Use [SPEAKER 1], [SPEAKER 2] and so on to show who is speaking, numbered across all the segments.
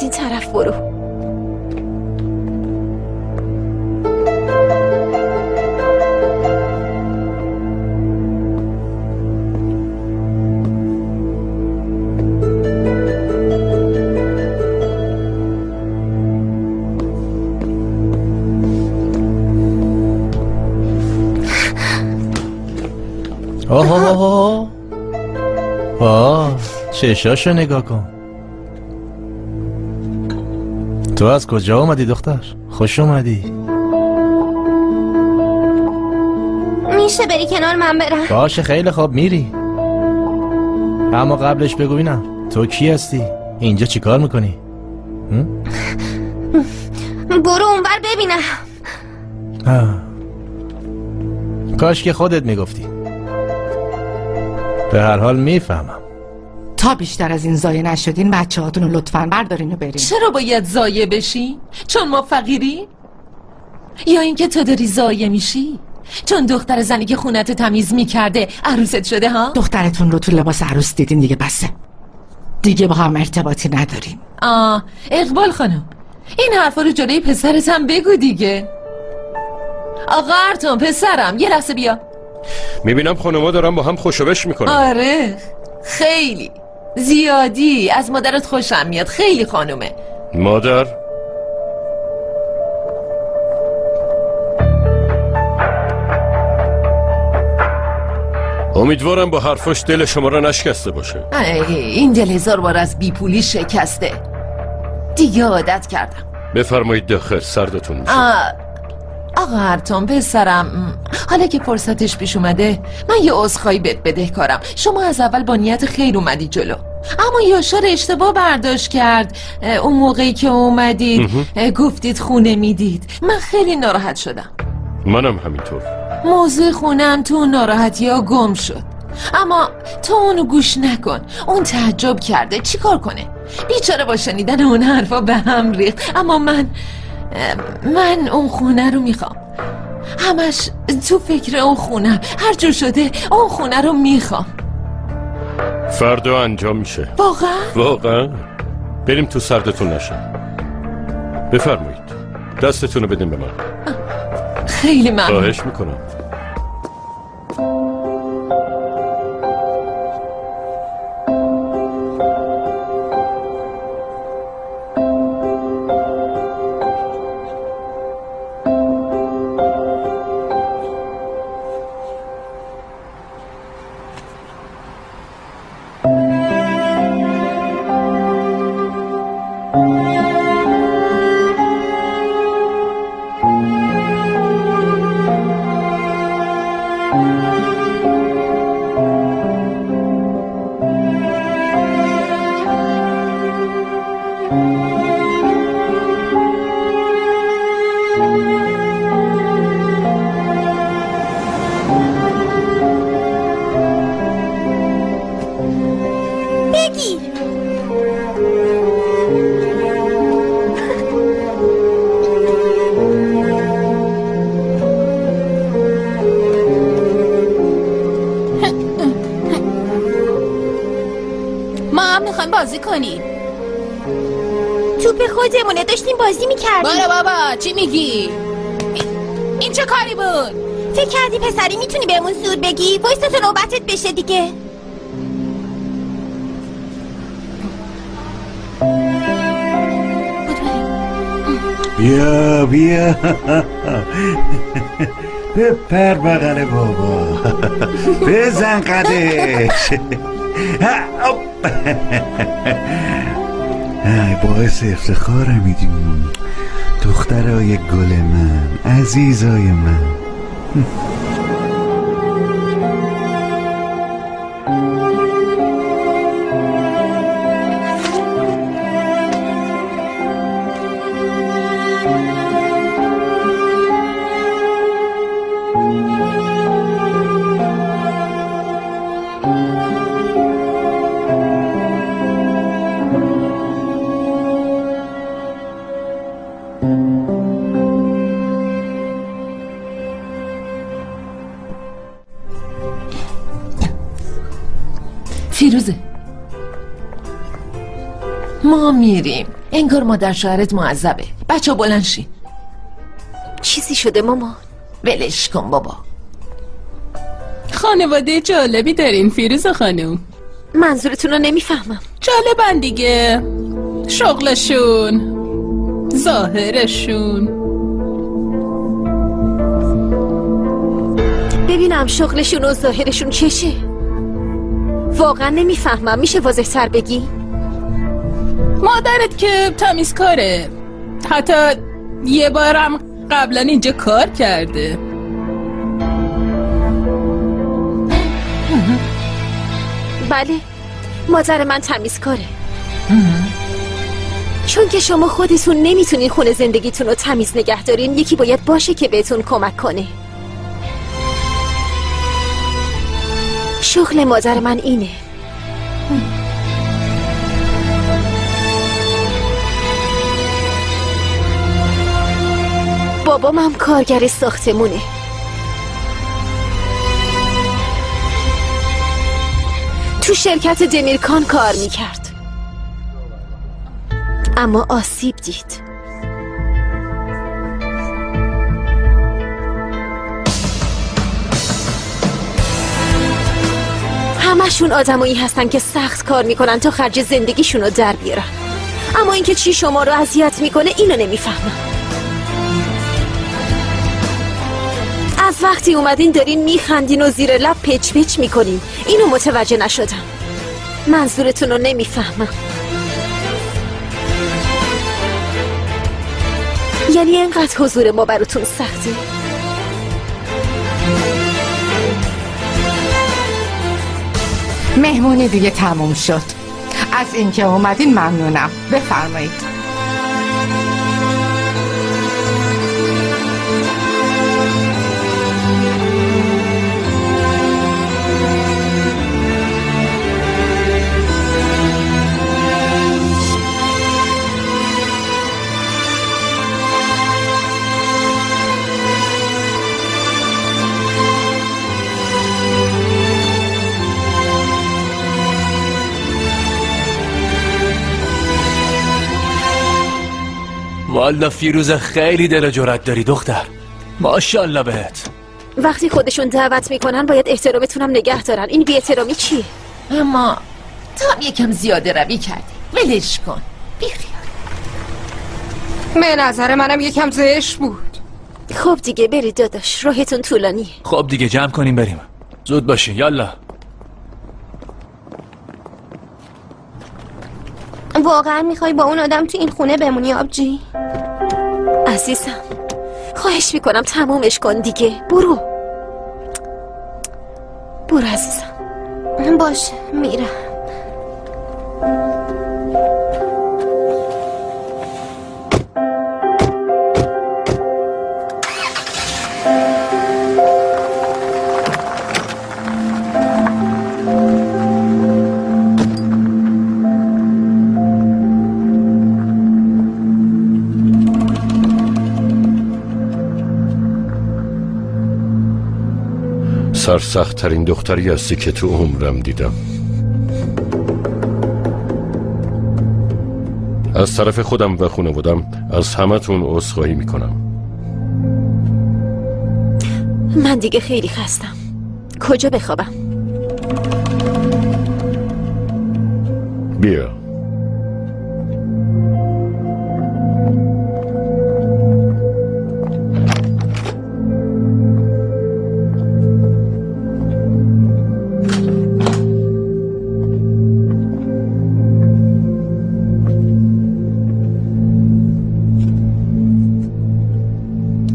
[SPEAKER 1] از این طرف برو.
[SPEAKER 2] چشاشو نگاه کن. تو از کجا اومدی دختر؟ خوش اومدی.
[SPEAKER 1] میشه بری کنار من برم؟
[SPEAKER 2] باشه خیلی خوب میری. اما قبلش بگو ببینم تو کی هستی؟ اینجا چی کار میکنی؟
[SPEAKER 1] برو اونور ببینم.
[SPEAKER 2] کاش که خودت میگفتی. به هر حال میفهمم.
[SPEAKER 3] تا بیشتر از این ضایع نشدین بچه هاتون رو لطفاً بردارین و برین.
[SPEAKER 4] چرا باید ضایع بشی؟ چون ما فقیری؟ یا اینکه تو داری ضایع میشی؟ چون دختر زنی که خونت تمیز میکرده عروست شده ها؟
[SPEAKER 3] دخترتون رو تو لباس عروس دیدین دیگه، بسه دیگه با هم ارتباطی نداریم.
[SPEAKER 4] اقبال خانم این حرفا رو جلوی پسرت هم بگو دیگه. آقا ارتون پسرم یه لحظه بیا.
[SPEAKER 5] میبینم خانوما دارن با هم خوشوبش میکنن.
[SPEAKER 4] آره خیلی زیادی. از مادرت خوشم میاد، خیلی خانومه.
[SPEAKER 5] مادر؟ امیدوارم با حرفاش دل شما را نشکسته باشه.
[SPEAKER 4] این دل 1000 بار از بیپولی شکسته، دیگه عادت کردم.
[SPEAKER 5] بفرمایید داخل، سردتون میشه.
[SPEAKER 4] آقا ارتون پسرم، حالا که فرصتش پیش اومده من یه عذرخواهی بهت بدهکارم. شما از اول با نیت خیر اومدی جلو، اما یاشار اشتباه برداشت کرد. اون موقعی که اومدید گفتید خونه میدید، من خیلی ناراحت شدم.
[SPEAKER 5] منم همینطور.
[SPEAKER 4] موضوع خونم تو ناراحتی ها گم شد، اما تو اونو گوش نکن. اون تعجب کرده، چی کار کنه؟ بیچاره با شنیدن اون حرفا به هم ریخت. اما من اون خونه رو میخوام، همش تو فکر اون خونم. هر جور شده اون خونه رو میخوام.
[SPEAKER 5] فردا انجام میشه. واقعا بریم تو، سردتون نشه. بفرمایید دستتون رو بدین به من.
[SPEAKER 4] خیلی ممنون.
[SPEAKER 5] خواهش میکنم.
[SPEAKER 1] توپ خودمونه، داشتیم بازی میکردیم.
[SPEAKER 6] باره بابا چی میگی؟ این چه کاری بود؟
[SPEAKER 1] فکر کردی پسری میتونی بهمون زور بگی؟ وایستا تو نوبتت بشه دیگه.
[SPEAKER 7] بیا بیا بپر بغل بابا، بزن قدش. باعث افتخاره میدونی دخترای گل من، عزیزای من.
[SPEAKER 4] فیروزه ما میریم. انگار مادر شوهرت معذبه. بچه بلند شین.
[SPEAKER 1] چیزی شده مامان؟
[SPEAKER 4] ولش کن بابا.
[SPEAKER 6] خانواده جالبی دارین فیروزه خانم.
[SPEAKER 1] منظورتون رو نمیفهمم.
[SPEAKER 6] جالبن دیگه، شغلشون، ظاهرشون.
[SPEAKER 1] ببینم شغلشون و ظاهرشون چشه؟ واقعا نمیفهمم. میشه واضح تر بگی؟
[SPEAKER 6] مادرت که تمیزکاره، حتی یه بارم قبلا اینجا کار کرده.
[SPEAKER 1] بله، مادر من تمیزکاره. چون که شما خودتون نمیتونین خونه زندگیتون رو تمیز نگه دارین، یکی باید باشه که بهتون کمک کنه. شغل مادر من اینه. بابام هم کارگر ساختمونه. تو شرکت دمیرکان کار میکرد، اما آسیب دید. همشون آدمایی هستن که سخت کار میکنن تا خرج زندگیشون رو در بیارن، اما اینکه چی شما رو اذیت میکنه اینو نمیفهمم. از وقتی اومدین دارین میخندین و زیر لب پچ پچ میکنین، اینو متوجه نشدم. منظورتون رو نمیفهمم. یعنی اینقدر حضور ما براتون سخته؟
[SPEAKER 3] مهمونی دیگه تموم شد. از اینکه اومدین ممنونم. بفرمایید.
[SPEAKER 2] والا فیروزه خیلی دل و جرأت داری دختر. ماشاءالله بهت.
[SPEAKER 1] وقتی خودشون دعوت میکنن باید احترامتونم نگه دارن. این بی احترامی چیه؟
[SPEAKER 4] اما تو هم یکم زیاده روی کردی. ولش کن، بیخیال.
[SPEAKER 6] به نظر منم یکم زشت بود.
[SPEAKER 1] خب دیگه برید داداش، راهتون طولانیه.
[SPEAKER 2] خب دیگه جمع کنیم بریم. زود باشین یالا.
[SPEAKER 1] واقعا میخوای با اون آدم تو این خونه بمونی آبجی؟ عزیزم خواهش میکنم تمومش کن دیگه. برو عزیزم. باشه میرم.
[SPEAKER 5] سرسخت ترین دختری هستی که تو عمرم دیدم. از طرف خودم و خانوادم از همتون عذرخواهی میکنم.
[SPEAKER 1] من دیگه خیلی خستم. کجا بخوابم؟
[SPEAKER 5] بیا.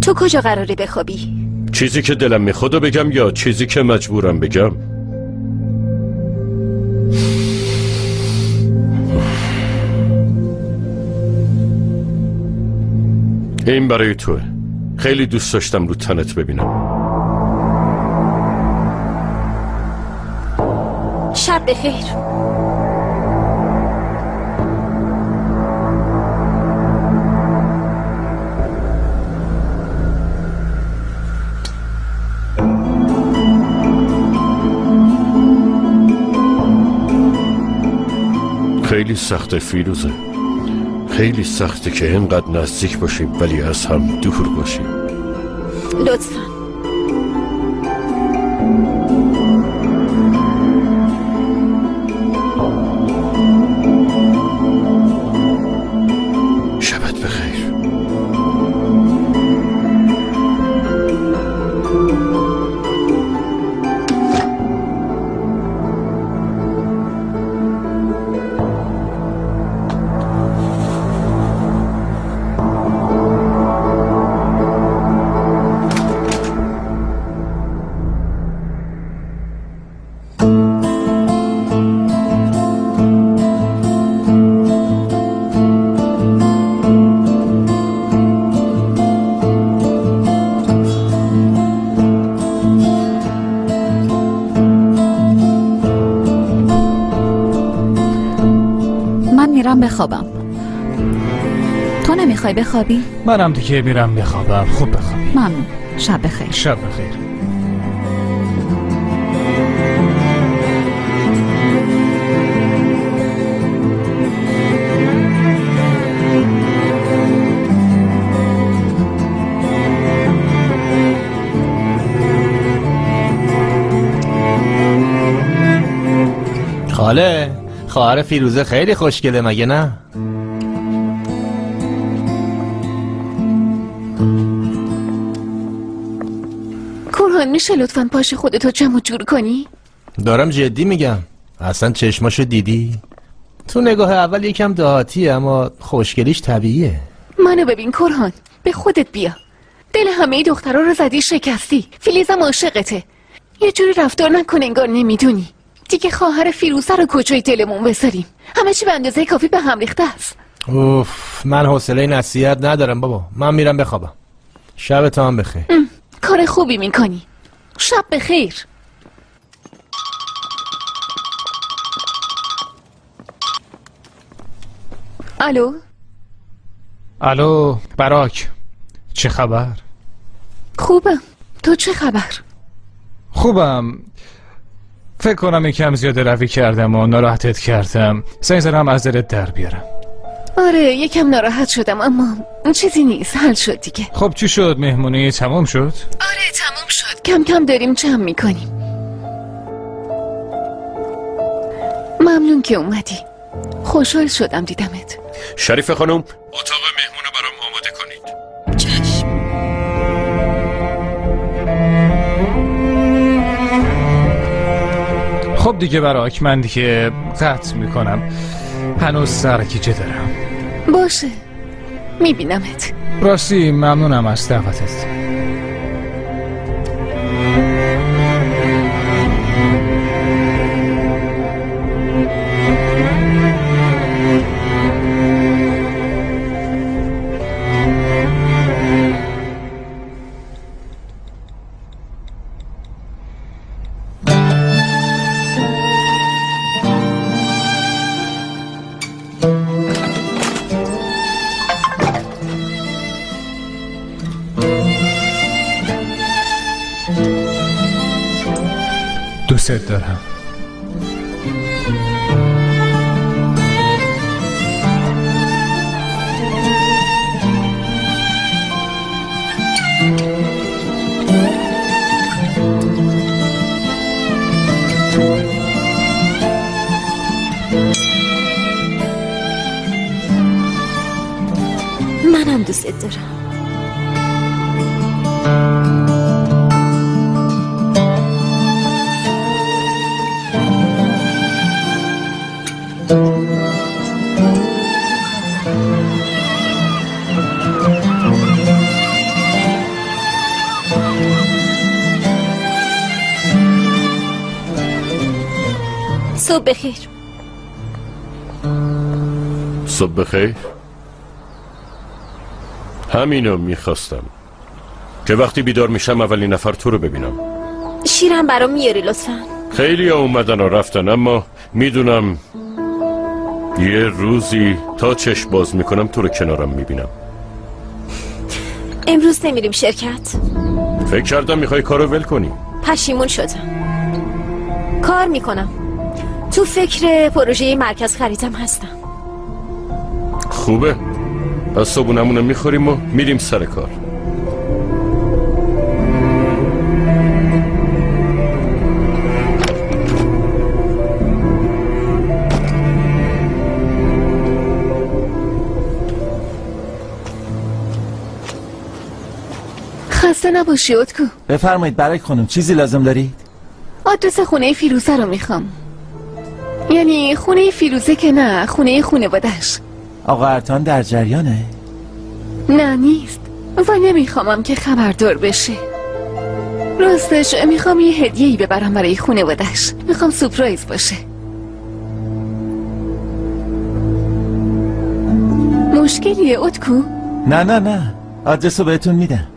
[SPEAKER 1] تو کجا قراره بخوابی؟
[SPEAKER 5] چیزی که دلم میخواد بگم یا چیزی که مجبورم بگم؟ این برای توه. خیلی دوست داشتم رو تنت ببینم.
[SPEAKER 1] شب بخیر.
[SPEAKER 5] خیلی سخته فیروزه، خیلی سخته که اینقدر نزدیک باشیم ولی از هم دور باشیم.
[SPEAKER 1] لطفاً.
[SPEAKER 5] شبت بخیر.
[SPEAKER 8] میرم بخوابم. تو نمیخوای بخوابی؟
[SPEAKER 9] منم دیگه میرم بخوابم. خوب بخوابی.
[SPEAKER 8] ممنون. شب بخیر.
[SPEAKER 9] شب بخیر.
[SPEAKER 2] خاله، خواهر فیروزه خیلی خوشگله مگه نه؟
[SPEAKER 1] کورهان میشه لطفاً پاش خودتو جمع جور کنی؟
[SPEAKER 2] دارم جدی میگم. اصلا چشماشو دیدی؟ تو نگاه اول یکم دهاتیه اما خوشگلیش طبیعیه.
[SPEAKER 1] منو ببین کورهان، به خودت بیا. دل همه دخترها رو زدی شکستی. فیلیزم عاشقته. یه جوری رفتار نکن انگار نمیدونی. دیگه خواهر فیروزه رو کجای دلمون بذاریم؟ همه چی به اندازه کافی به هم ریخته است.
[SPEAKER 2] اوف، من حوصله نصیحت ندارم بابا. من میرم بخوابم. شبت هم بخیر.
[SPEAKER 1] کار خوبی میکنی. شب بخیر. الو؟
[SPEAKER 9] الو براک، چه خبر؟
[SPEAKER 1] خوبم. تو چه خبر؟
[SPEAKER 9] خوبم. فکر کنم یکم زیاده روی کردم و ناراحتت کردم. زنگ زدم از دلت در بیارم.
[SPEAKER 1] آره یکم ناراحت شدم اما چیزی نیست، حل شد دیگه.
[SPEAKER 9] خب چی شد؟ مهمونی تمام شد؟
[SPEAKER 1] آره تمام شد. کم کم داریم جمع میکنیم. ممنون که اومدی. خوشحال شدم دیدمت.
[SPEAKER 5] شریف خانم، اتاق مهمونو برام آماده کنید.
[SPEAKER 1] چشم.
[SPEAKER 9] خب دیگه براک، من دیگه قطع میکنم. هنوز سرگیجه دارم.
[SPEAKER 1] باشه میبینمت.
[SPEAKER 9] راستی ممنونم از دعوتت. دوست دارم.
[SPEAKER 1] منم دوست دارم. صبح بخیر.
[SPEAKER 5] صبح بخیر. همینو میخواستم که وقتی بیدار میشم اولین نفر تو رو ببینم.
[SPEAKER 1] شیرم برام میاری لطفاً.
[SPEAKER 5] خیلی ها اومدن و رفتن اما میدونم یه روزی تا چشم باز میکنم تو رو کنارم میبینم.
[SPEAKER 1] امروز نمیریم شرکت.
[SPEAKER 5] فکر کردم میخوای کارو ول کنی.
[SPEAKER 1] پشیمون شدم. کار میکنم. تو فکر پروژه مرکز خریدم هستم.
[SPEAKER 5] خوبه، پس صبحونمونو میخوریم و میریم سر کار.
[SPEAKER 1] خسته نباشی اتکو.
[SPEAKER 10] بفرمایید برای خانم، چیزی لازم دارید؟
[SPEAKER 1] آدرس خونه فیروزه رو میخوام. یعنی خونه فیروزه که نه، خونه خانواده‌اش.
[SPEAKER 10] آقا ارتان در جریانه؟
[SPEAKER 1] نه نیست و نمیخوامم که خبردار بشه. راستش میخوام یه هدیه‌ای ببرم برای خانواده‌اش. میخوام سورپرایز باشه. مشکلیه اتکو؟
[SPEAKER 10] نه آدرسو بهتون میدم.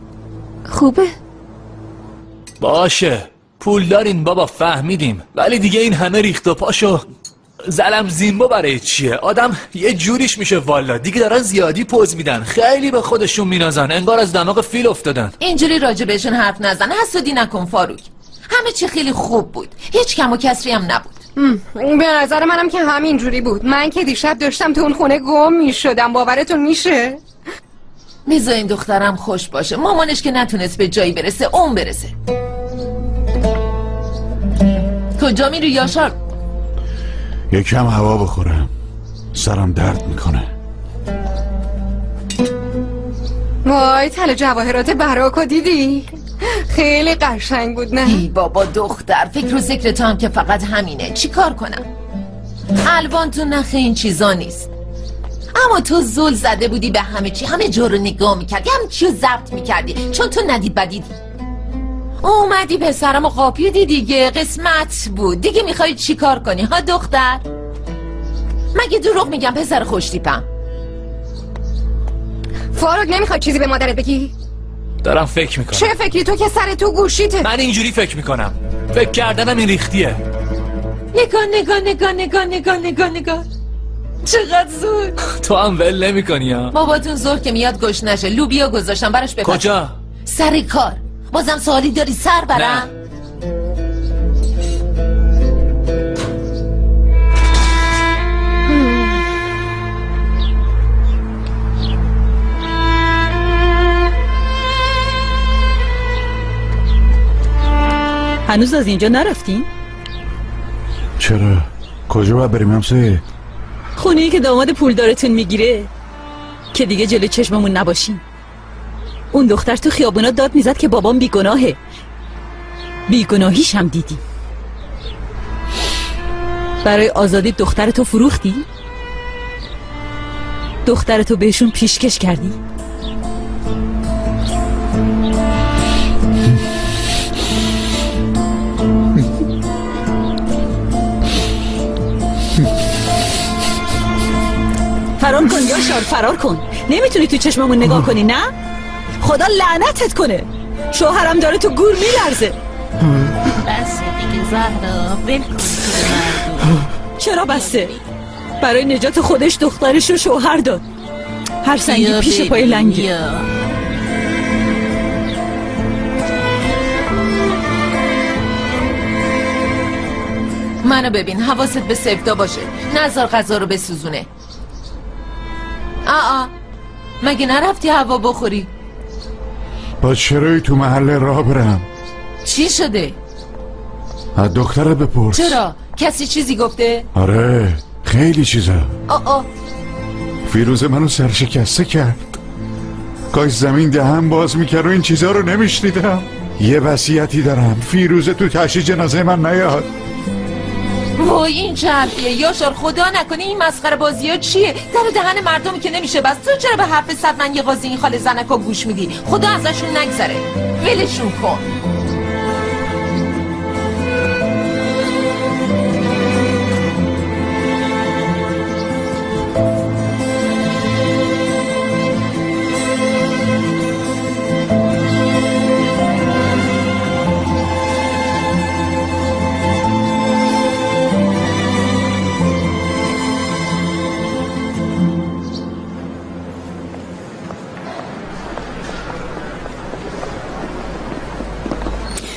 [SPEAKER 1] خوبه؟
[SPEAKER 11] باشه، پول دارین بابا، فهمیدیم، ولی دیگه این همه ریخت و پاشو زلم زیمبا برای چیه؟ آدم یه جوریش میشه والا. دیگه دارن زیادی پوز میدن، خیلی به خودشون مینازن، انگار از دماغ فیل افتادن.
[SPEAKER 4] اینجوری راجع بهشون حرف نزن، حسودی نکن فاروق. همه چی خیلی خوب بود، هیچ کم و کسری هم نبود.
[SPEAKER 12] به نظر منم که همینجوری بود. من که دیشب داشتم تو اون خونه گم میشدم، باورتون میشه؟
[SPEAKER 4] میزا این دخترم خوش باشه، مامانش که نتونست به جایی برسه اون برسه. کجا میری یاشار؟
[SPEAKER 7] یکم هوا بخورم، سرم درد میکنه.
[SPEAKER 12] وای تل جواهرات براکو دیدی؟ خیلی قشنگ بود نه؟
[SPEAKER 4] ای بابا دختر، فکر و ذکر تو هم که فقط همینه. چی کار کنم؟ الوان تو نخ این چیزا نیست. اما تو زل زده بودی به همه چی، همه جا رو نگاه میکردی، همه چی رو ضبط میکردی، چون تو ندید بدیدی. اومدی پسرمو قاپیدی دیگه، قسمت بود دیگه. میخوای چی کار کنی ها دختر؟ مگه دروغ میگم پسر خوشتیپم؟
[SPEAKER 12] فاروق نمیخوای چیزی به مادرت بگی؟
[SPEAKER 11] دارم فکر میکنم.
[SPEAKER 12] چه فکری؟ تو که سر تو گوشیته.
[SPEAKER 11] من اینجوری فکر میکنم، فکر کردنم این ریختیه.
[SPEAKER 4] نگاه چقدر زود.
[SPEAKER 11] تو هم ول نمیکنی ها؟
[SPEAKER 4] باباتون زور که میاد گوش نشه. لوبیا گذاشتم براش بپس.
[SPEAKER 11] کجا؟
[SPEAKER 4] سر کار. بازم سوالی داری سر برم؟
[SPEAKER 6] هنوز از اینجا نرفتین؟
[SPEAKER 7] چرا؟ کجا باید بریم همسایه؟
[SPEAKER 6] خونه‌ای که داماد پولدارتون میگیره که دیگه جلوی چشممون نباشین. اون دختر تو خیابونا داد میزد که بابام بیگناهه. بیگناهیش هم دیدی. برای آزادی دخترتو فروختی؟ دخترتو بهشون پیشکش کردی؟ فرار کن یاشار، فرار کن. نمیتونی تو چشممون نگاه کنی نه؟ خدا لعنتت کنه. شوهرم داره تو گور میلرزه.
[SPEAKER 13] بسه دیگه زهرا، ول کن.
[SPEAKER 6] چرا بسته؟ برای نجات خودش دخترش رو شوهر داد. هر سنگی پیش پای لنگی.
[SPEAKER 4] منو ببین، حواست به سفتا باشه، نذار غذا رو بسوزونه. مگه نرفتی هوا بخوری؟
[SPEAKER 7] با چرایی تو محل راه برم؟
[SPEAKER 4] چی شده؟
[SPEAKER 7] از دختره بپرس.
[SPEAKER 4] چرا؟ کسی چیزی گفته؟
[SPEAKER 7] آره خیلی چیزا.
[SPEAKER 4] فیروزه
[SPEAKER 7] منو سرشکسته کرد. کاش زمین دهن باز میکرد و این چیزا رو نمیشنیدم. یه وصیتی دارم، فیروزه تو تشییع جنازه من نیاد.
[SPEAKER 4] وای این چه حرفیه یاشار؟ خدا نکنه این مسخره بازی ها چیه؟ در دهن مردمی که نمیشه بس. تو چرا به حرف صد من یه قاضی این خاله زنکا گوش میدی؟ خدا ازشون نگذره، ولشون کن.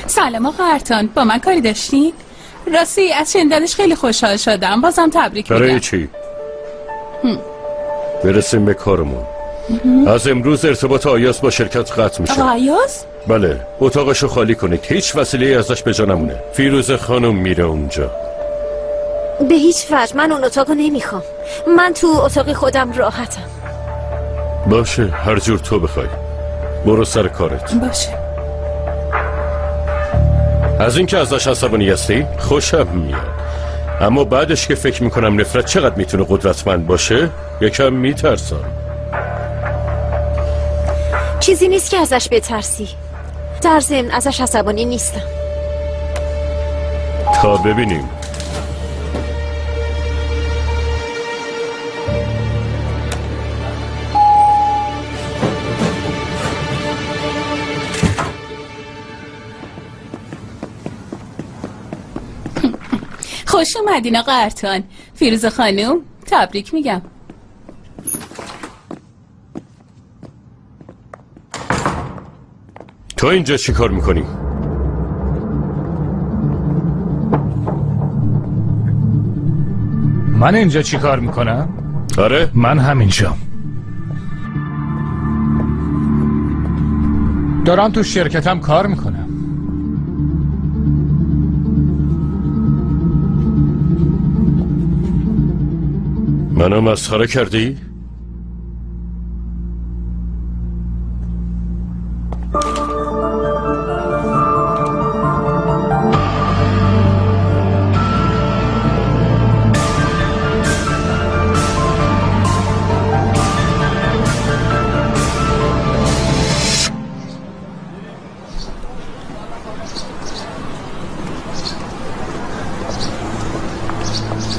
[SPEAKER 6] سلام آقا ارتان، با من کاری داشتین؟ راستی از شنیدنش خیلی خوشحال شدم. بازم تبریک میگم.
[SPEAKER 5] برای چی؟ برسیم به کارمون. از امروز ارتباط آیاس با شرکت قطع میشه.
[SPEAKER 6] آیاس؟
[SPEAKER 5] بله، اتاقشو خالی کنید. هیچ وسیله ازش به جا نمونه. فیروزه خانم میره اونجا.
[SPEAKER 14] به هیچ وجه من اون اتاقو نمیخوام. من تو اتاق خودم راحتم.
[SPEAKER 5] باشه، هر جور تو بخوای. برو سر کارت.
[SPEAKER 6] باشه.
[SPEAKER 5] از اینکه ازش عصبانی هستی خوشم میاد، اما بعدش که فکر میکنم نفرت چقدر میتونه قدرتمند باشه یکم میترسم.
[SPEAKER 14] چیزی نیست که ازش بترسی. در ضمن ازش عصبانی نیستم.
[SPEAKER 5] تا ببینیم.
[SPEAKER 8] خوش اومدین آقا ارتان. فیروزه خانم تبریک میگم.
[SPEAKER 5] تو اینجا چی کار میکنی؟
[SPEAKER 9] من اینجا چی کار میکنم؟
[SPEAKER 5] آره؟
[SPEAKER 9] من همینجام. دارم تو شرکتم کار میکنم.
[SPEAKER 5] منو مسخره کردی؟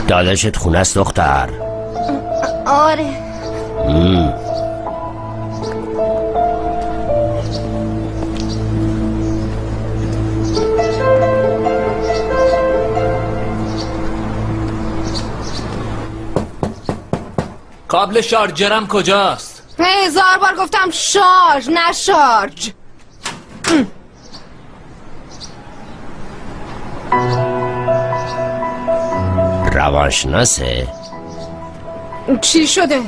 [SPEAKER 15] داداشت خونه است دختر؟
[SPEAKER 14] آره.
[SPEAKER 11] کابل شارژرم کجاست؟
[SPEAKER 12] 1000 بار گفتم شارژ نه شارژ.
[SPEAKER 15] روانشناسه؟
[SPEAKER 12] چی شده؟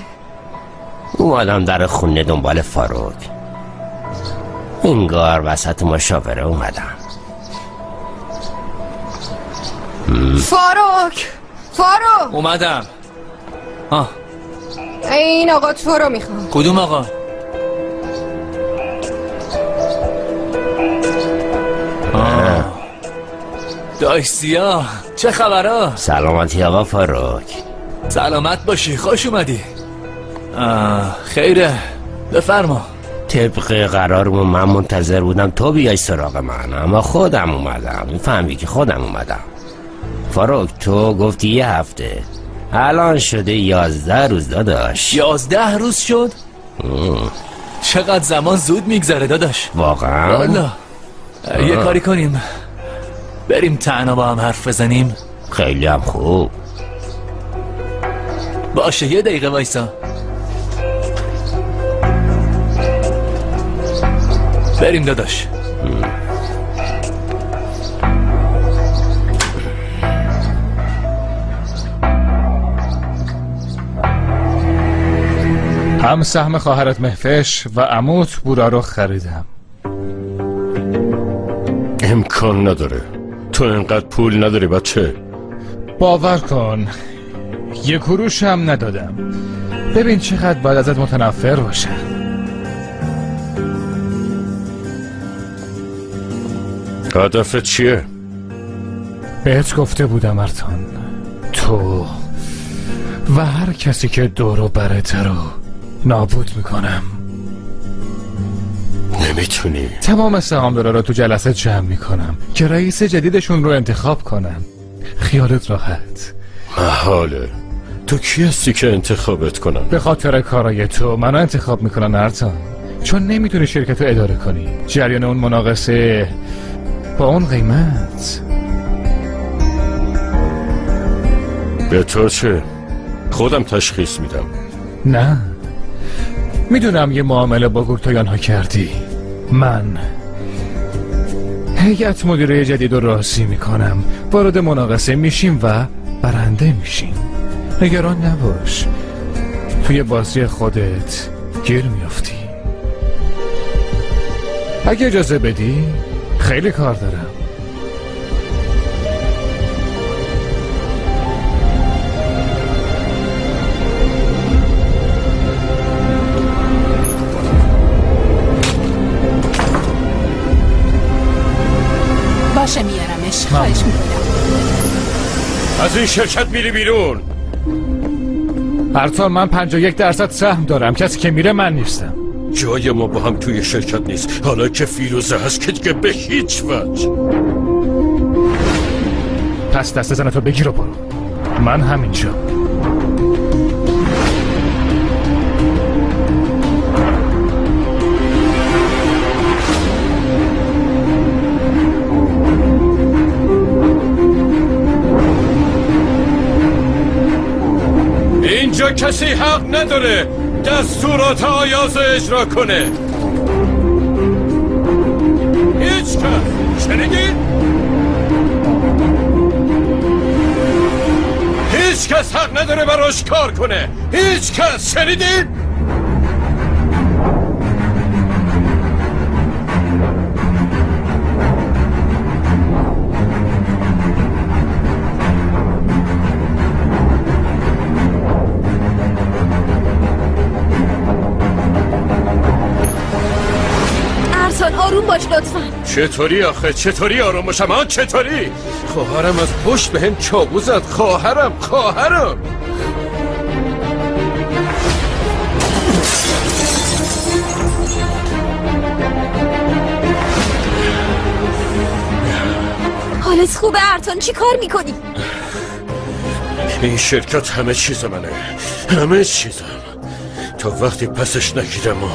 [SPEAKER 15] اومدم در خونه دنبال فاروق. انگار وسط مشاوره اومدم.
[SPEAKER 12] فاروق
[SPEAKER 11] اومدم.
[SPEAKER 12] این آقا تو رو میخوام.
[SPEAKER 11] کدوم آقا؟ دایسیا چه خبرها؟
[SPEAKER 15] سلامتی آقا فاروق.
[SPEAKER 11] سلامت باشی، خوش اومدی. خیره، بفرما.
[SPEAKER 15] طبق قرارمون من منتظر بودم تو بیای سراغ من، اما خودم اومدم. میفهمی که خودم اومدم. فاروق تو گفتی 1 هفته، الان شده 11 روز داداش.
[SPEAKER 11] 11 روز شد؟ چقدر زمان زود میگذره داداش.
[SPEAKER 15] واقعا؟
[SPEAKER 11] والا یه کاری کنیم، بریم تنها با هم حرف بزنیم.
[SPEAKER 15] خیلی هم خوب.
[SPEAKER 11] باشه 1 دقیقه وایسا. بریم داداش.
[SPEAKER 9] هم سهم خواهرت مهفش و عموت بورا رو خریدم.
[SPEAKER 5] امکان نداره، تو اینقدر پول نداری بچه.
[SPEAKER 9] باور کن 1 قروش هم ندادم. ببین چقدر باید ازت متنفر باشه.
[SPEAKER 5] هدفت چیه؟
[SPEAKER 9] بهت گفته بودم ارتان، تو و هر کسی که دور و برته رو نابود میکنم.
[SPEAKER 5] نمیتونی.
[SPEAKER 9] تمام سهامدارا رو تو جلسه جمع میکنم که رئیس جدیدشون رو انتخاب کنم. خیالت راحت.
[SPEAKER 5] محاله. تو کی هستی که انتخابت کنم؟
[SPEAKER 9] به خاطر کارای تو منو انتخاب میکنن ارتان، چون نمیتونی شرکت رو اداره کنی. جریان اون مناقصه با اون قیمت.
[SPEAKER 5] به تو چه؟ خودم تشخیص میدم.
[SPEAKER 9] نه میدونم یه معامله با گورتایان ها کردی. من هیئت مدیره جدید رو راضی میکنم، وارد مناقصه میشیم و برنده میشیم. نگران نباش، توی بازی خودت گیر میافتی. اگه اجازه بدی خیلی کار دارم.
[SPEAKER 8] باشه میارمش. خواهش میکنم.
[SPEAKER 5] از این شرکت میری بیرون.
[SPEAKER 9] ارتان من 51% سهم دارم. کسی که میره من نیستم.
[SPEAKER 5] جای ما با هم توی شرکت نیست. حالا که فیروزه هست که دیگه به هیچ وجه.
[SPEAKER 9] پس دست زنتو بگیر و برو. من همینجا.
[SPEAKER 5] اینجا کسی حق نداره دستورات آیاز اجرا کنه. هیچ کس. شنیدید؟ هیچ کس حق نداره براش کار کنه. هیچ کس. شنیدید؟
[SPEAKER 14] آروم باش لطفا.
[SPEAKER 5] چطوری آخه؟ چطوری آروم باشم؟ آن چطوری؟ خواهرم از پشت به هم چاقو زد. خواهرم.
[SPEAKER 14] حالت خوبه ارتان؟ چی کار میکنی؟
[SPEAKER 5] این شرکت همه چیز منه. همه چیزم. تا وقتی پسش نگیرم و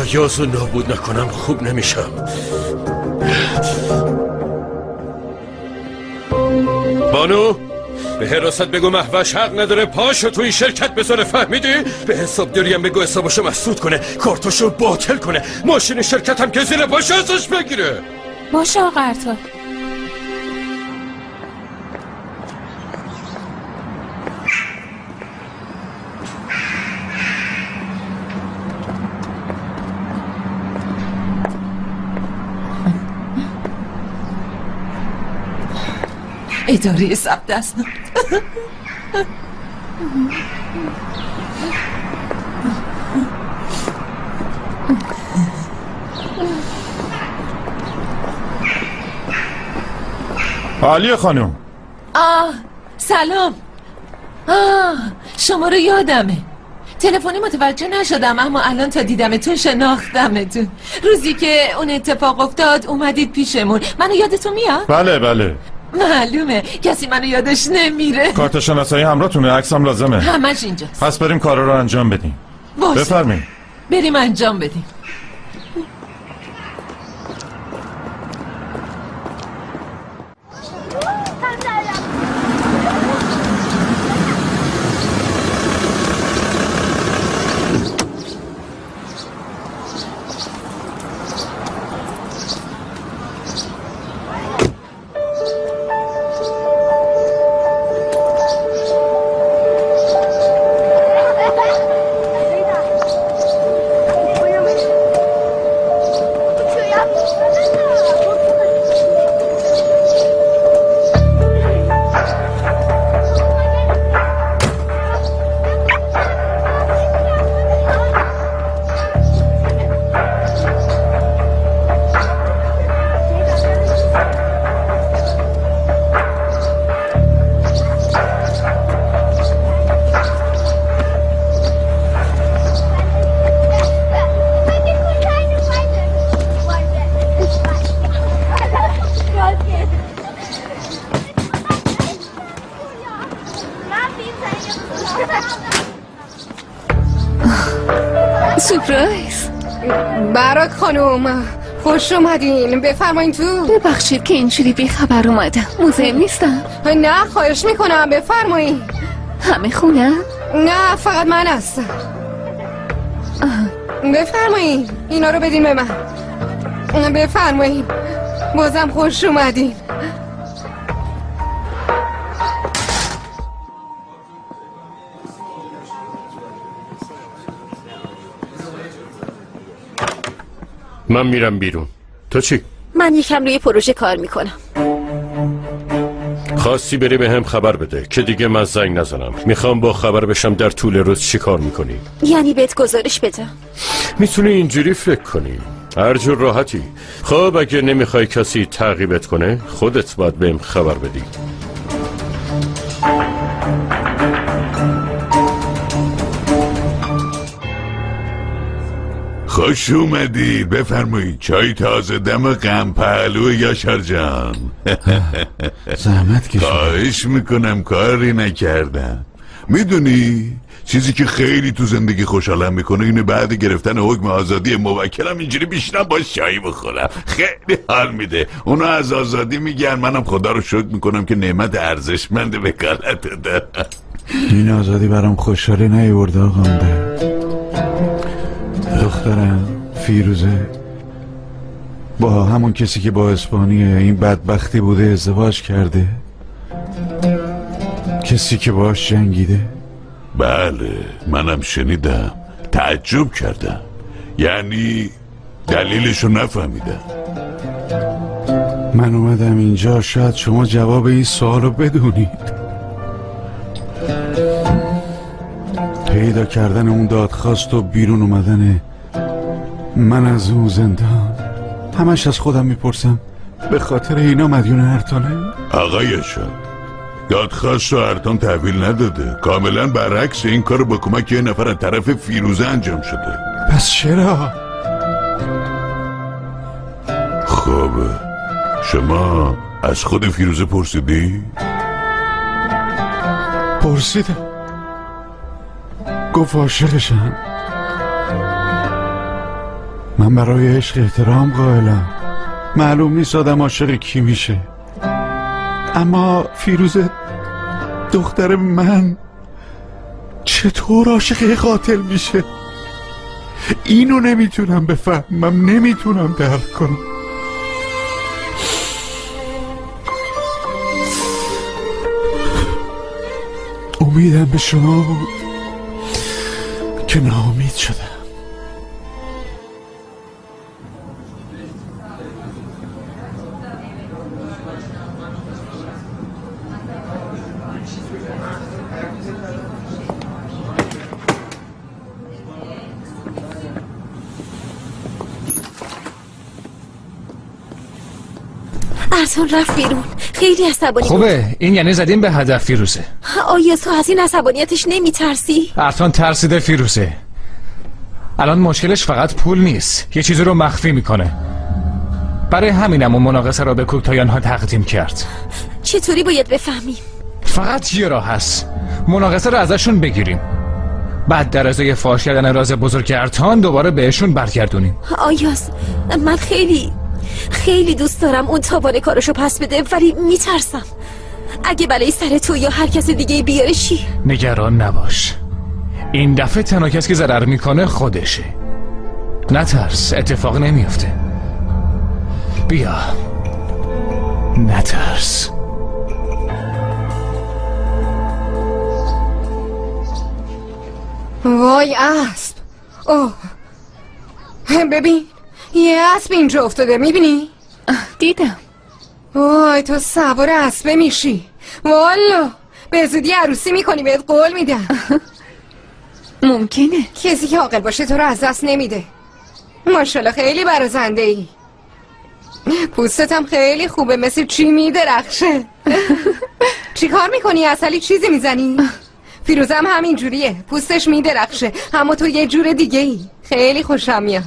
[SPEAKER 5] آیاز رو نابود نکنم خوب نمیشم. بانو به حراست بگو مهوش حق نداره پاشو تو این شرکت بذاره. فهمیدی؟ به حسابداری هم بگو حسابشو مسدود کنه، کارتاشو باطل کنه، ماشین شرکت هم که زیر باشه ازش بگیره.
[SPEAKER 8] باشه آقا ارتان.
[SPEAKER 4] اداره ثبت اسناد.
[SPEAKER 7] عالیه خانم.
[SPEAKER 4] سلام. شما رو یادمه. تلفنی متوجه نشدم اما الان تا دیدمتون شناختمتون. روزی که اون اتفاق افتاد اومدید پیشمون. منو یادتون میاد؟
[SPEAKER 7] بله.
[SPEAKER 4] معلومه کسی منو یادش نمیره.
[SPEAKER 7] کارت شناسایی همراهتونه؟ عکسم لازمه.
[SPEAKER 4] همش اینجاست.
[SPEAKER 7] پس بریم کارا رو انجام بدیم.
[SPEAKER 4] باشه.
[SPEAKER 7] بفرمایید.
[SPEAKER 4] بریم انجام بدیم.
[SPEAKER 1] سورپرایز.
[SPEAKER 12] برات خانم خوش اومدین. بفرمایین تو.
[SPEAKER 1] ببخشید که اینجوری بی خبر اومدم. مزاحم نیستم؟
[SPEAKER 12] نه خواهش میکنم بفرمایین.
[SPEAKER 1] همه خونه؟
[SPEAKER 12] نه فقط من هستم. بفرمایین اینا رو بدین به من. بفرمایین. بازم خوش اومدین.
[SPEAKER 5] من میرم بیرون. تو چی؟
[SPEAKER 14] من یکم روی پروژه کار میکنم.
[SPEAKER 5] خواستی بری به هم خبر بده که دیگه من زنگ نزنم. میخوام با خبر بشم در طول روز چی کار میکنی.
[SPEAKER 14] یعنی بهت گزارش بدم؟
[SPEAKER 5] میتونی اینجوری فکر کنی، هر جور راحتی. خب اگه نمیخوای کسی تعقیبت کنه خودت باید بهم خبر بدی.
[SPEAKER 7] خوش اومدید، بفرمایید. چای تازه دم غم پهلو یاشار جان. زحمت کشید. خواهش میکنم، کاری نکردم. میدونی چیزی که خیلی تو زندگی خوشحالم میکنه اینه بعد گرفتن حکم آزادی موکلم اینجوری بیشترم با چای بخورم. خیلی حال میده. اونا از آزادی میگن، منم خدا رو شکر میکنم که نعمت ارزشمند وکالت دارم.
[SPEAKER 16] این آزادی برام خوشحالی نیورد آقام. دخترم فیروزه با همون کسی که با اسپانیه این بدبختی بوده ازدواج کرده، کسی که باش جنگیده.
[SPEAKER 7] بله منم شنیدم، تعجب کردم، یعنی دلیلشو نفهمیدم.
[SPEAKER 16] من اومدم اینجا شاید شما جواب این سوالو بدونید. پیدا کردن اون دادخواست و بیرون اومدن من از اون زندان، همش از خودم میپرسم به خاطر اینا مدیون ارتانه؟
[SPEAKER 7] آقایشان دادخواست رو ارتان تحویل نداده، کاملا برعکس این کار با کمک یه نفر از طرف فیروزه انجام شده.
[SPEAKER 16] پس چرا؟
[SPEAKER 7] خب شما از خود فیروزه پرسیدی؟
[SPEAKER 16] پرسیدم، گفت عاشقشم. من برای عشق احترام قائلم، معلوم نیست آدم عاشق کی میشه، اما فیروزه دختر من چطور عاشق قاتل میشه؟ اینو نمیتونم بفهمم، نمیتونم درک کنم. امیدم به شما بود که ناامید شدم.
[SPEAKER 14] ارتان رفت بیرون، خیلی عصبانی
[SPEAKER 11] خوبه بود. این یعنی زدیم به هدف فیروزه.
[SPEAKER 14] آیا تو از این عصبانیتش نمیترسی؟
[SPEAKER 11] ارتان ترسیده فیروزه. الان مشکلش فقط پول نیست، یه چیزی رو مخفی میکنه. برای همینم اون مناقصه رو به کوکتایانها تقدیم کرد.
[SPEAKER 14] چطوری باید بفهمیم؟
[SPEAKER 11] فقط یه راه هست، مناقصه رو ازشون بگیریم، بعد در ازای فاش کردن راز بزرگ ارتان دوباره بهشون برگردونیم.
[SPEAKER 14] آیاس من خیلی دوست دارم اون تاوان کارشو پس بده، ولی میترسم اگه بلای سر تو یا هر کس دیگه بیاره چی؟
[SPEAKER 11] نگران نباش، این دفعه تنها کسی که ضرر میکنه خودشه. نترس، اتفاق نمیفته. بیا نترس.
[SPEAKER 12] وای اسب. اوه ببین یه اسب اینجا افتاده، میبینی؟
[SPEAKER 1] دیدم.
[SPEAKER 12] وای تو سوار اسبه میشی، والا به زودی عروسی میکنی، بهت قول میدم.
[SPEAKER 1] ممکنه
[SPEAKER 12] کسی که عاقل باشه تو رو از دست نمیده. ماشاءالله خیلی برازنده ای، پوستت هم خیلی خوبه، مثل چی میدرخشه. چی کار میکنی؟ عسلی چیزی میزنی؟ فیروزم همین جوریه، پوستش میدرخشه، اما تو یه جور دیگه ای، خیلی خوشم میاد.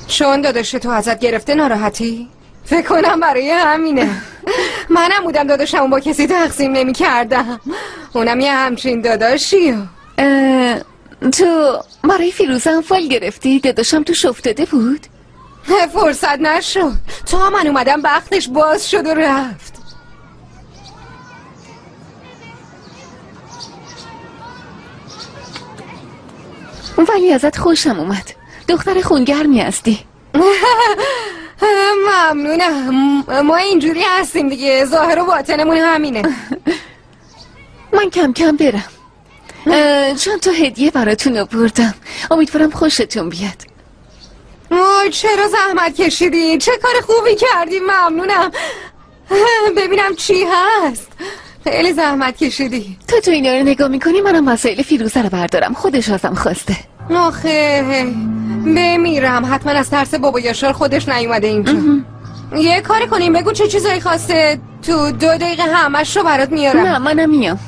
[SPEAKER 12] چون داداش تو ازت گرفته ناراحتی؟ فکر کنم برای همینه. منم بودم داداشمو با کسی تقسیم نمی کردم، اونم یه همچین داداشی.
[SPEAKER 1] تو برای فیروزم فال گرفتی؟ داداشم توش افتاده بود؟
[SPEAKER 12] فرصت نشد، تا من اومدم بختش باز شد و رفت.
[SPEAKER 1] ولی ازت خوشم اومد، دختر خونگرمی هستی.
[SPEAKER 12] ممنونم، ما اینجوری هستیم دیگه، ظاهر و باطنمون همینه.
[SPEAKER 1] من کم کم برم، چند تا هدیه براتون آوردم، امیدوارم خوشتون بیاد.
[SPEAKER 12] وای چرا زحمت کشیدی؟ چه کار خوبی کردی، ممنونم. ببینم چی هست. خیلی زحمت کشیدی.
[SPEAKER 1] تو اینا رو نگاه میکنی، منم وسایل فیروزه رو بردارم، خودش ازم خواسته.
[SPEAKER 12] آخه بمیرم، حتما از ترس بابا یاشار خودش نیومده اینجا. یه کاری کنیم، بگو چه چیزایی خواسته، تو 2 دقیقه همش رو برات میارم.
[SPEAKER 1] نه منم میام،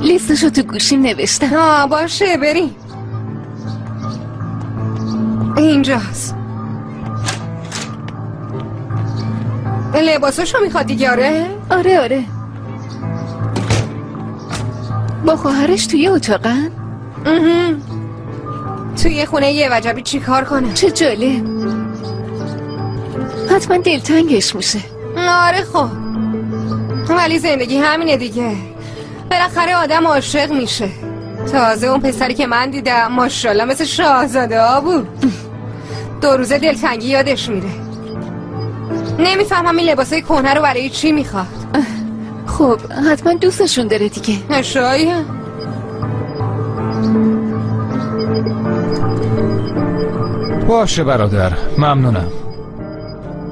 [SPEAKER 1] لیستشو تو گوشیم نوشتم.
[SPEAKER 12] باشه بریم. اینجاست. لباساشو میخواد دیگه؟
[SPEAKER 1] آره با خواهرش توی اتاقن؟
[SPEAKER 12] توی خونه یه وجبی چی کار کنه؟
[SPEAKER 1] چه جالب، حتما دلتنگش میشه.
[SPEAKER 12] آره خب، ولی زندگی همینه دیگه، بالاخره آدم عاشق میشه. تازه اون پسری که من دیدم ماشاءالله مثل شاهزاده ها بود. 2 روزه دلتنگی یادش میره. نمیفهمم این لباسای کهنه رو برای چی میخواد.
[SPEAKER 1] خب حتما دوستشون داره دیگه.
[SPEAKER 12] شاید.
[SPEAKER 9] باشه برادر، ممنونم.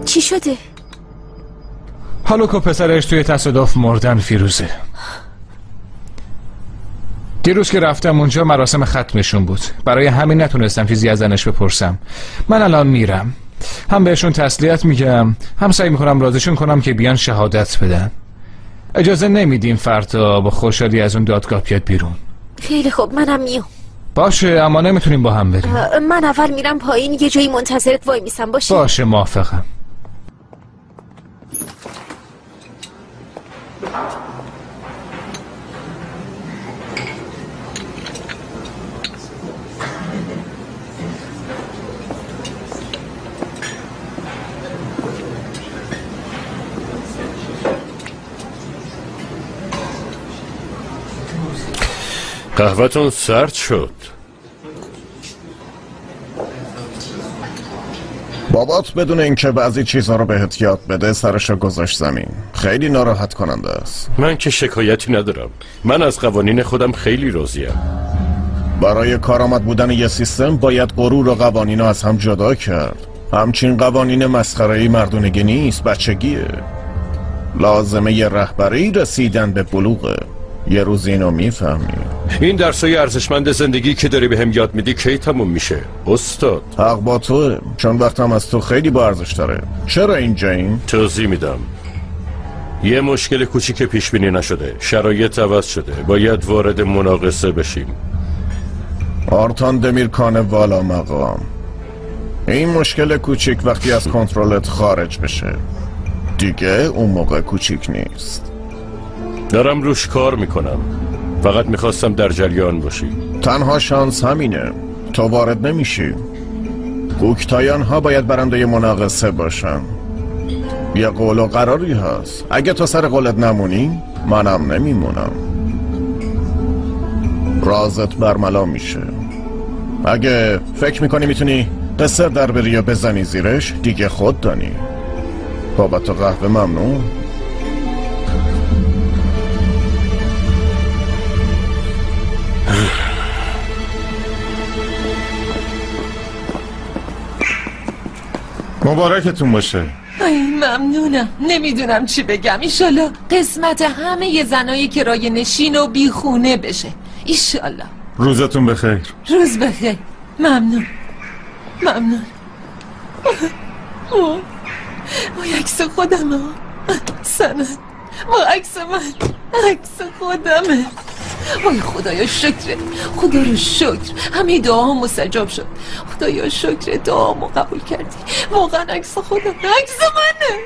[SPEAKER 14] چی شده؟
[SPEAKER 9] هالوک و پسرش توی تصادف مردن فیروزه. دیروز که رفتم اونجا مراسم ختمشون بود، برای همین نتونستم چیزی از زنش بپرسم. من الان میرم، هم بهشون تسلیت میگم، هم سعی میکنم راضیشون کنم که بیان شهادت بدن. اجازه نمیدیم فردا با خوشحالی از اون دادگاه بیاد بیرون.
[SPEAKER 14] خیلی خوب، منم میام.
[SPEAKER 9] باشه، اما نمیتونیم با هم بریم.
[SPEAKER 14] من اول میرم پایین، یه جایی منتظرت وای میسم.
[SPEAKER 9] باشه موافقم.
[SPEAKER 5] قهوه‌تون سرد شد.
[SPEAKER 17] بابات بدون اینکه بعضی چیزها رو بهت یاد بده سرشو گذاشت زمین. خیلی ناراحت کننده است.
[SPEAKER 5] من که شکایتی ندارم، من از قوانین خودم خیلی راضیم.
[SPEAKER 17] برای کارآمد بودن یه سیستم باید غرور و قوانین رو از هم جدا کرد. همچین قوانین مسخره‌ای مردونگی نیست، بچگیه. لازمه یه رهبری رسیدن به بلوغه. یه روز اینو میفهمی.
[SPEAKER 5] این درسای ارزشمند زندگی که داری بهم یاد میدی کی تموم میشه استاد؟
[SPEAKER 17] حق با توه، چون وقتم از تو خیلی با ارزش داره. چرا اینجاییم؟
[SPEAKER 5] توضیح میدم. یه مشکل کوچیک پیش بینی نشده، شرایط عوض شده، باید وارد مناقصه بشیم.
[SPEAKER 17] آرتان دمیرکان والا مقام، این مشکل کوچیک وقتی از کنترلت خارج بشه دیگه اون موقع کوچیک نیست.
[SPEAKER 5] دارم روش کار میکنم، فقط میخواستم در جریان باشی.
[SPEAKER 17] تنها شانس همینه، تو وارد نمیشی. کوکتایان ها باید برنده مناقصه باشن. یه قول و قراری هست، اگه تو سر قولت نمونی منم نمیمونم. رازت برملا میشه. اگه فکر میکنی میتونی قصه در بری و بزنی زیرش دیگه خود دانی. بابت قهوه ممنون.
[SPEAKER 16] مبارکتون باشه.
[SPEAKER 4] ای ممنونم، نمیدونم چی بگم. ایشالله قسمت همه ی زنایی که رای نشین و بی خونه بشه. ایشالله.
[SPEAKER 16] روزتون بخیر.
[SPEAKER 4] روز بخیر. ممنون. وای عکس خودمه. سند وای عکس من، عکس خودمه. وای خدایا شکرت، خدا رو شکر، همه دعاها مستجاب شد. خدایا شکر دعامو قبول کردی. واقعا عکس خودم، عکس منه.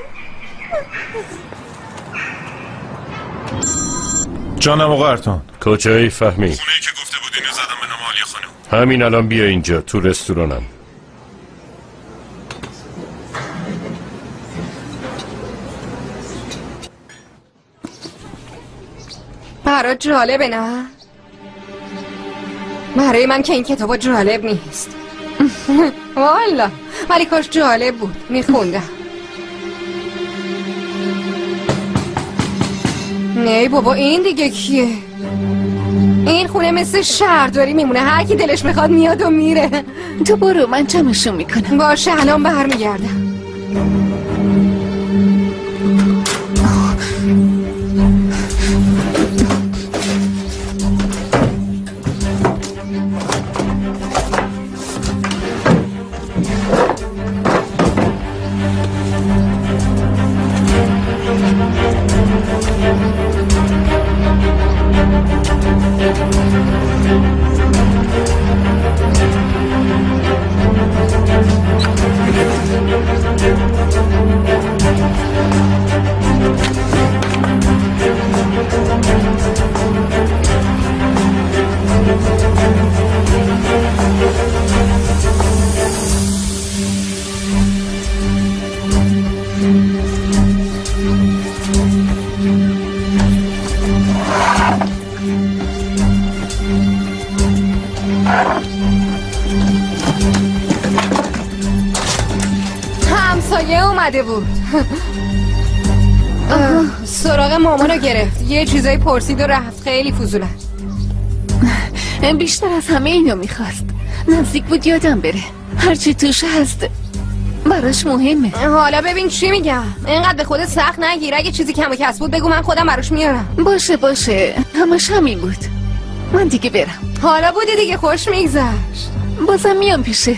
[SPEAKER 16] جانم آقا ارتان.
[SPEAKER 5] کجایی فهمی؟
[SPEAKER 16] خونه‌ای که گفته بودین زدم به نام عالی خانم.
[SPEAKER 5] همین الان بیا اینجا، تو رستورانم.
[SPEAKER 12] برات جالبه نه؟ برای من که این کتابا جالب نیست. والا ولی کاش جالب بود، میخوندم. نه بابا این دیگه کیه؟ این خونه مثل شهرداری میمونه، هر کی دلش میخواد میاد و میره.
[SPEAKER 1] تو برو، من جمعشون میکنم.
[SPEAKER 12] باشه الان برمیگردم. اومده بود. سراغ مامانو گرفت، یه چیزایی پرسید و رفت. خیلی فضولن.
[SPEAKER 1] بیشتر از همه اینو میخواست. نزدیک بود یادم بره. هرچی توش هست براش مهمه.
[SPEAKER 12] حالا ببین چی میگم. اینقدر به خودت سخت نگیر. اگه چیزی کم و کس بود بگو، من خودم براش میارم.
[SPEAKER 1] باشه همش همین بود. من دیگه برم.
[SPEAKER 12] حالا بودی دیگه، خوش میگذشت.
[SPEAKER 1] بازم میام پیشت.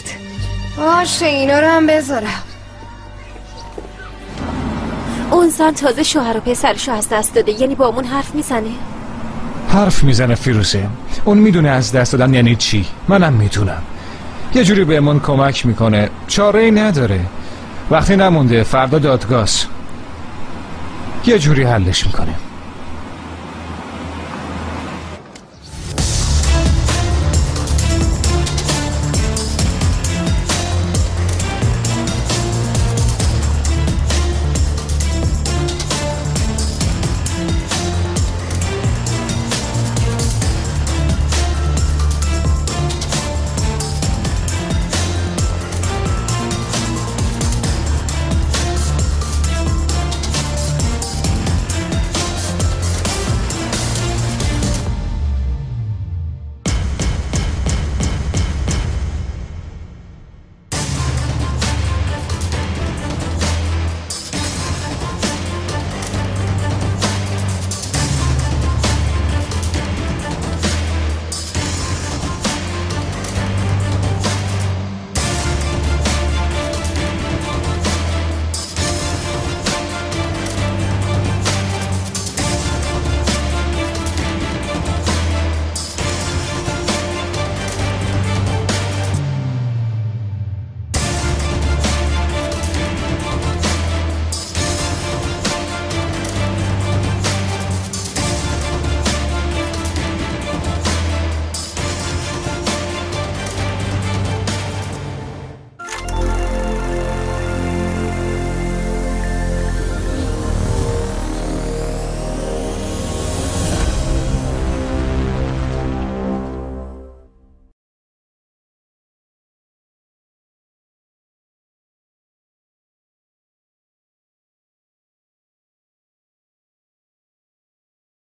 [SPEAKER 12] باشه اینا رو هم بذارم.
[SPEAKER 14] اون زن تازه شوهر و پسرشو از دست داده، یعنی با همون حرف میزنه؟
[SPEAKER 9] حرف میزنه فیروزه. اون میدونه از دست دادن یعنی چی. منم میدونم. یه جوری بهمون کمک میکنه، چاره ای نداره. وقتی نمونده فردا دادگاهs. یه جوری حلش میکنه.